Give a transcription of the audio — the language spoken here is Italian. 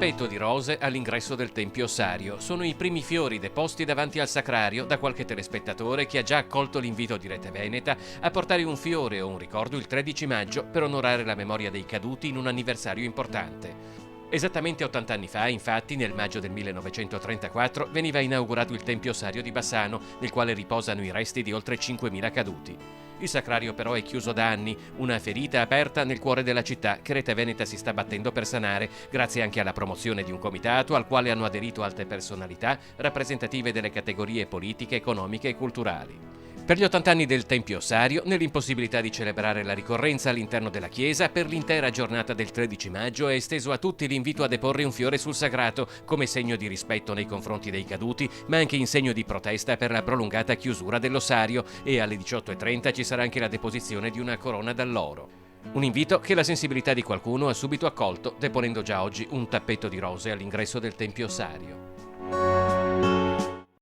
tappeto di rose all'ingresso del Tempio Ossario. Sono i primi fiori deposti davanti al sacrario da qualche telespettatore che ha già accolto l'invito di Rete Veneta a portare un fiore o un ricordo il 13 maggio per onorare la memoria dei caduti in un anniversario importante. Esattamente 80 anni fa, infatti, nel maggio del 1934, veniva inaugurato il Tempio Ossario di Bassano, nel quale riposano i resti di oltre 5.000 caduti. Il sacrario però è chiuso da anni, una ferita aperta nel cuore della città che Rete Veneta si sta battendo per sanare, grazie anche alla promozione di un comitato al quale hanno aderito alte personalità rappresentative delle categorie politiche, economiche e culturali. Per gli 80 anni del Tempio Ossario, nell'impossibilità di celebrare la ricorrenza all'interno della chiesa, per l'intera giornata del 13 maggio è esteso a tutti l'invito a deporre un fiore sul sagrato come segno di rispetto nei confronti dei caduti, ma anche in segno di protesta per la prolungata chiusura dell'ossario, e alle 18:30 ci sarà anche la deposizione di una corona d'alloro. Un invito che la sensibilità di qualcuno ha subito accolto, deponendo già oggi un tappeto di rose all'ingresso del Tempio Ossario.